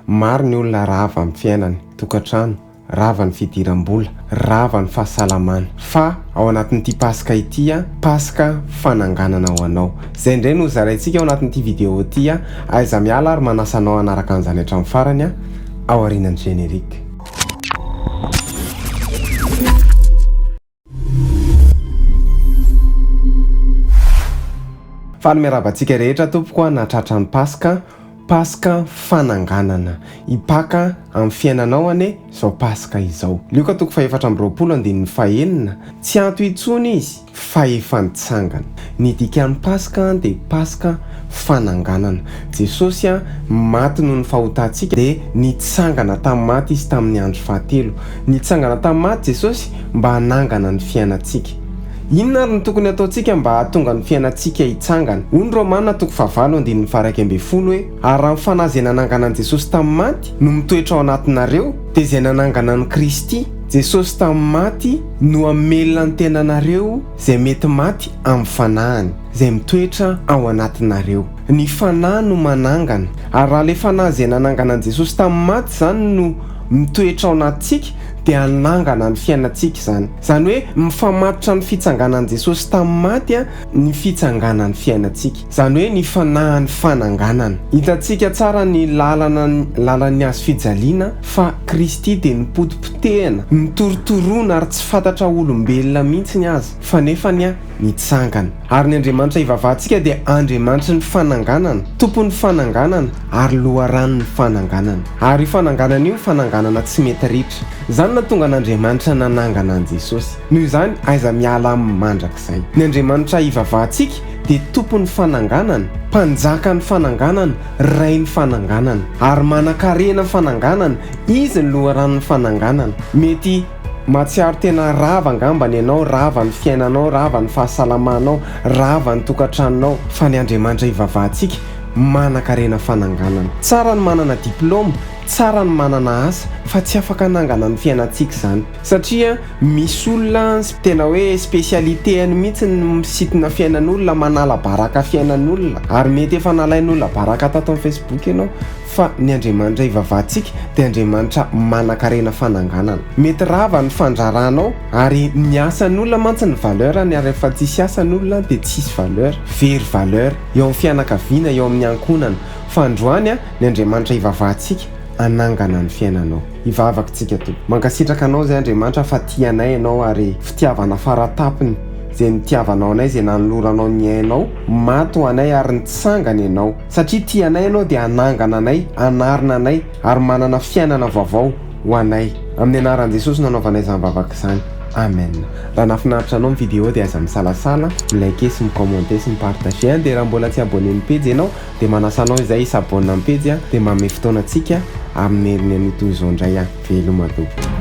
maro ny olona rava amin'ny fiainany, tokatrano, rava ny fidiram-bola, rava ny fahasalamana. Fa ao anatin'ity paska ity paska fananganana ho anao. Zay indray no zaraintsika ao anatin'ity vidéo ity aiza miala ary manasanao hanaraka an'izany hatramin'ny farany ao aorian'ny générique. Faly miarabantsika rehetra tompoko natratra ny paska fananganana. Ipaka amin'ny fiainanao zao paska izao. Lioka toko faefatra amby roapolo andininy fahaenina. Tsy anto intsony izy fa efa nitsangana. Ny dikan'ny paska dia paska fananganana. Jesosy maty noho ny fahotantsika dia nitsangana tamin'ny maty izy tamin'ny andro fahatelo. Nitsangana tamin'ny maty Jesosy mba hanangana ny fiainantsika. Inona ary ny tokony ataontsika mba hahatonga ny fiainantsika hitsangana? Hoy ny Romanina toko 9:12 hoe ary raha ny fanahy izay nanangana an'i Jesosy tamin'ny maty no mitoetra ao anatinareo, dia izay nanangana ny Kristy Jesosy tamin'ny maty no hamelona ny tenanareo izay mety maty amin'ny fanahiny, izay mitoetra ao anatinareo. Ny fanahy no manangana, ary raha ilay fanahy izay nanangana an'i Jesosy tamin'ny maty izany no mitoetra ao anatintsika dia hanangana ny fiainantsika izany. Izany hoe mifamatotra ny fitsanganan'i Jesosy tamin'ny maty ny fitsanganan'ny fiainantsika. Izany hoe ny fanahin'ny fananganana. Hitantsika tsara ny lalany azo fijaliana fa Kristy dia nipotipotehana, nitorotoroana ary tsy fantatra olombelona mihitsy ny azy fa nefa nitsangana. Ary ny Andriamanitra hivavahantsika dia Andriamanitra ny fananganana, tompon'ny fananganana ary loharanon'ny fananganana. Ary io fananganana io fananganana tsy mety ritra. Izany natonga n'Andriamanitra nanangana an Jesosy. Noho izany aiza miala amin'ny mandrakizay. Ny Andriamanitra hivavahantsika dia tompon'ny fananganana, mpanjakan'ny fananganana, rain'ny fananganana, ary manan-karena fananganana, izy ny loharanon'ny fananganana. Mety matsiaro tena rava angambany ianao, rava ny fiainanao, rava ny fahasalamanao, rava ny tokatranonao, fa ny Andriamanitra hivavahantsika manan-karena fananganana. Tsara ny manana diplôma, tsara ny manana asa, fa tsy afaka hanangana ny fiainantsika izany. Satria misy olona tena hoe spécialité-any mihitsy ny misitina fiainan'olona, manala baraka fiainan'olona, ary mety efa nalain'olona baraka tato amin'ny Facebook ianao. Fa ny Andriamanitra hivavahantsika dia Andriamanitra manan-karena fananganana. Mety rava ny fandraranao ary ny asan'olona mantsy ny valeur, ny ary efa tsisy asan'olona dia tsisy valeur, very valeur eo amin'ny fianakaviana, eo amin'ny ankonana. Fa androany ny Andriamanitra hivavahantsika anangana ny fiainanao. Hivavaka tsika to. Mankasitraka anao zay Andriamanitra fa tianay ianao ary fitiavana faratapiny zay nitiavanao anay, zay nanoloranao ny ainao, maty ho anay ary nitsangana ianao. Satria tianay ianao dia anangana anay, anarina anay ary manana fiainana vaovao ho anay. Amin'ny anaran'i Jesosy nanaovanay izany vavaka izany. Amen. Raha nafinaritra anao ny vidéo dia aza misalasala, milike sy micommente sy mipartage. Dia raha mbola tsy abonné ny Pejy ianao dia manasa anao izay hisabonina amin'ny Pejy dia manome fotoana antsika amin'ny herin'ny toy izao indray veloma tompoko.